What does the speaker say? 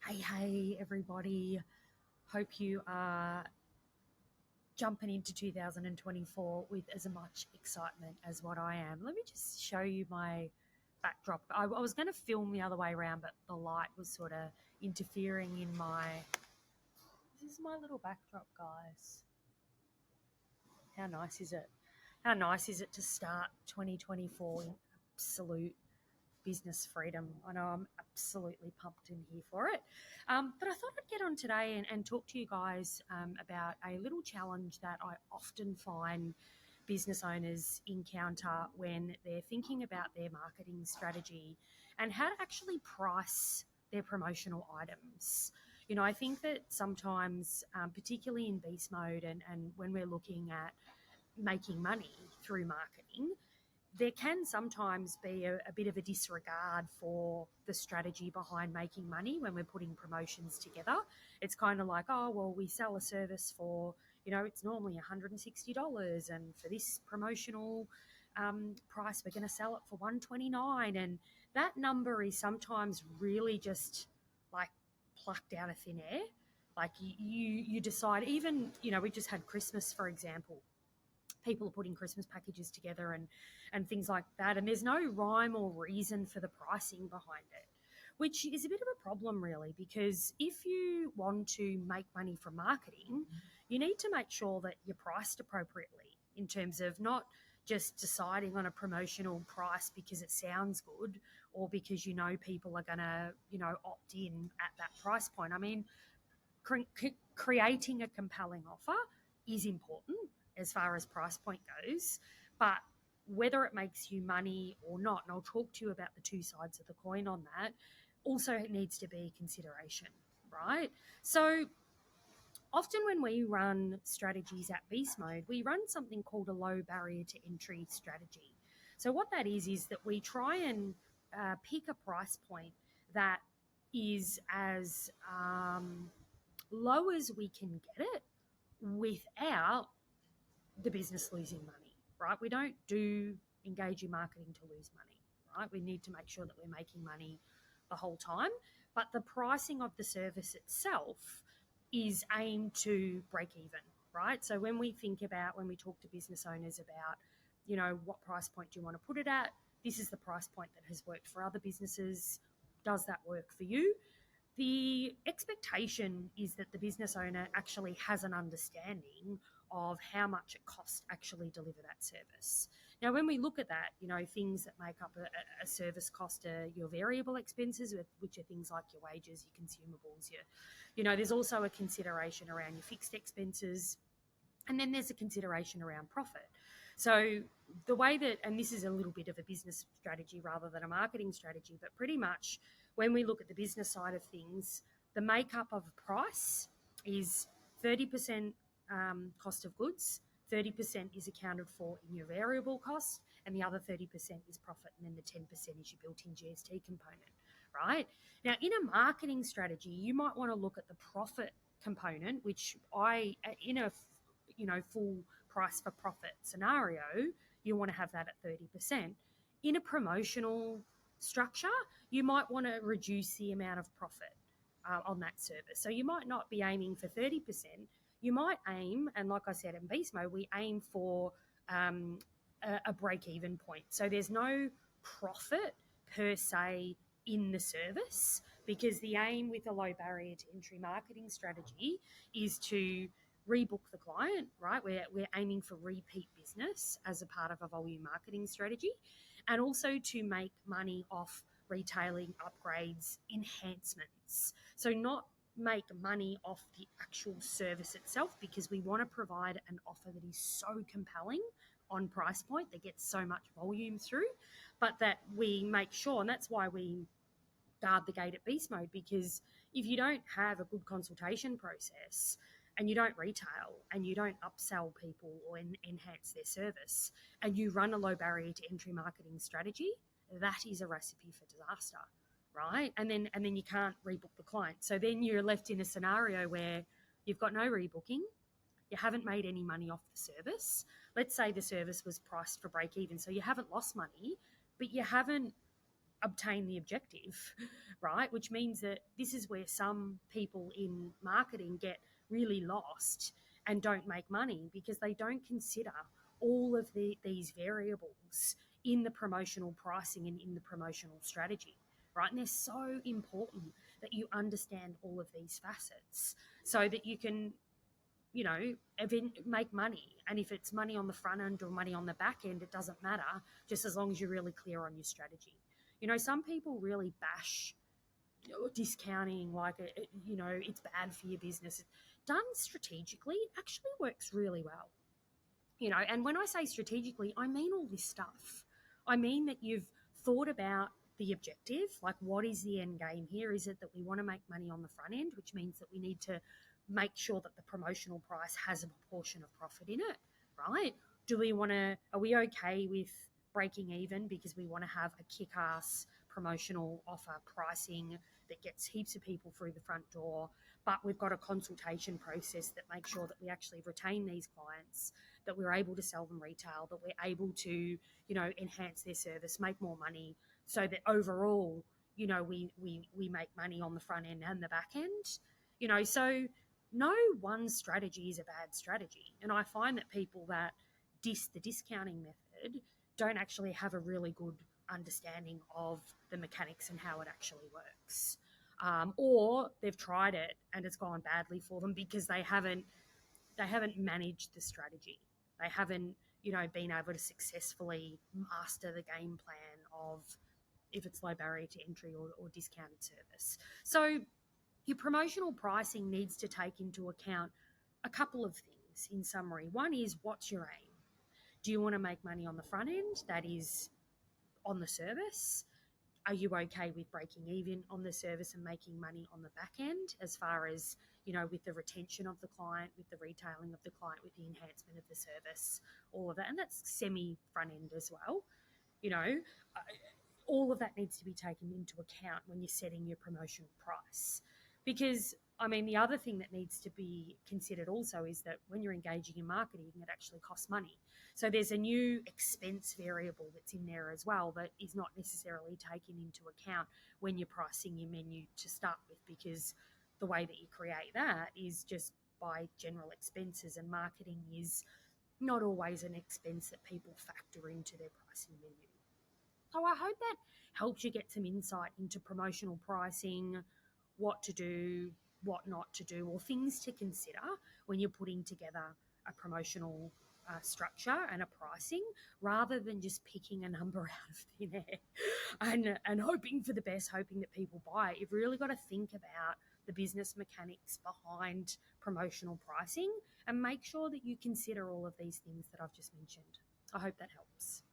Hey, everybody. Hope you are jumping into 2024 with as much excitement as what I am. Let me just show you my backdrop. I was going to film the other way around, but the light was sort of interfering in my. This is my little backdrop, guys. How nice is it? How nice is it to start 2024 in absolute business freedom? I know I'm absolutely pumped in here for it. But I thought I'd get on today and talk to you guys about a little challenge that I often find business owners encounter when they're thinking about their marketing strategy and how to actually price their promotional items. I think that sometimes, particularly in beast mode and when we're looking at making money through marketing, there can sometimes be a bit of a disregard for the strategy behind making money when we're putting promotions together. It's kind of like, oh, well, we sell a service for, it's normally $160, and for this promotional price, we're going to sell it for $129. And that number is sometimes really just like plucked out of thin air. Like you decide, even, we just had Christmas, for example. People are putting Christmas packages together and things like that. And there's no rhyme or reason for the pricing behind it, which is a bit of a problem, really, because if you want to make money from marketing, you need to make sure that you're priced appropriately in terms of not just deciding on a promotional price because it sounds good or because people are going to, opt in at that price point. I mean, creating a compelling offer is important as far as price point goes, but whether it makes you money or not, and I'll talk to you about the two sides of the coin on that, also needs to be consideration, right? So often when we run strategies at beast mode, we run something called a low barrier to entry strategy. So what that is that we try and pick a price point that is as low as we can get it without the business losing money, right? We don't do engage in marketing to lose money, right? We need to make sure that we're making money the whole time. But the pricing of the service itself is aimed to break even, right? So when we talk to business owners about, what price point do you want to put it at? This is the price point that has worked for other businesses. Does that work for you? The expectation is that the business owner actually has an understanding of how much it costs to actually deliver that service. Now, when we look at that, things that make up a service cost are your variable expenses, which are things like your wages, your consumables, there's also a consideration around your fixed expenses, and then there's a consideration around profit. So the way that, and this is a little bit of a business strategy rather than a marketing strategy, but pretty much when we look at the business side of things, the makeup of a price is 30% cost of goods, 30% is accounted for in your variable cost, and the other 30% is profit, and then the 10% is your built-in GST component, right? Now, in a marketing strategy, you might want to look at the profit component, which in a full price for profit scenario, you want to have that at 30%. In a promotional structure, you might want to reduce the amount of profit on that service. So you might not be aiming for 30%. You might aim, and like I said, in beast mode, we aim for a break-even point. So there's no profit per se in the service, because the aim with a low barrier to entry marketing strategy is to rebook the client, right? We're aiming for repeat business as a part of a volume marketing strategy, and also to make money off retailing, upgrades, enhancements. So not make money off the actual service itself, because we want to provide an offer that is so compelling on price point that gets so much volume through, but that we make sure, and that's why we guard the gate at beast mode, because if you don't have a good consultation process and you don't retail and you don't upsell people or enhance their service, and you run a low barrier to entry marketing strategy, that is a recipe for disaster, right? And then you can't rebook the client. So then you're left in a scenario where you've got no rebooking, you haven't made any money off the service. Let's say the service was priced for break even, so you haven't lost money, but you haven't obtain the objective, right? Which means that this is where some people in marketing get really lost and don't make money because they don't consider all of these variables in the promotional pricing and in the promotional strategy, right? And they're so important that you understand all of these facets so that you can, make money. And if it's money on the front end or money on the back end, it doesn't matter, just as long as you're really clear on your strategy. Some people really bash discounting like it's bad for your business. Done strategically, it actually works really well. And when I say strategically, I mean all this stuff. I mean that you've thought about the objective, like what is the end game here? Is it that we want to make money on the front end, which means that we need to make sure that the promotional price has a proportion of profit in it, right? Are we okay with breaking even because we want to have a kick-ass promotional offer pricing that gets heaps of people through the front door, but we've got a consultation process that makes sure that we actually retain these clients, that we're able to sell them retail, that we're able to, enhance their service, make more money, so that overall, we make money on the front end and the back end. So no one strategy is a bad strategy. And I find that people that diss the discounting method don't actually have a really good understanding of the mechanics and how it actually works. Or they've tried it and it's gone badly for them because they haven't managed the strategy. They haven't, been able to successfully master the game plan of if it's low barrier to entry or discounted service. So your promotional pricing needs to take into account a couple of things in summary. One is, what's your aim? Do you want to make money on the front end? That is on the service. Are you okay with breaking even on the service and making money on the back end, as far as, with the retention of the client, with the retailing of the client, with the enhancement of the service, all of that? And that's semi front end as well. You know, all of that needs to be taken into account when you're setting your promotional price. Because, the other thing that needs to be considered also is that when you're engaging in marketing, it actually costs money. So there's a new expense variable that's in there as well that is not necessarily taken into account when you're pricing your menu to start with, because the way that you create that is just by general expenses, and marketing is not always an expense that people factor into their pricing menu. So I hope that helps you get some insight into promotional pricing, what to do, what not to do, or things to consider when you're putting together a promotional structure and a pricing, rather than just picking a number out of thin air and hoping for the best, hoping that people buy it. You've really got to think about the business mechanics behind promotional pricing and make sure that you consider all of these things that I've just mentioned. I hope that helps.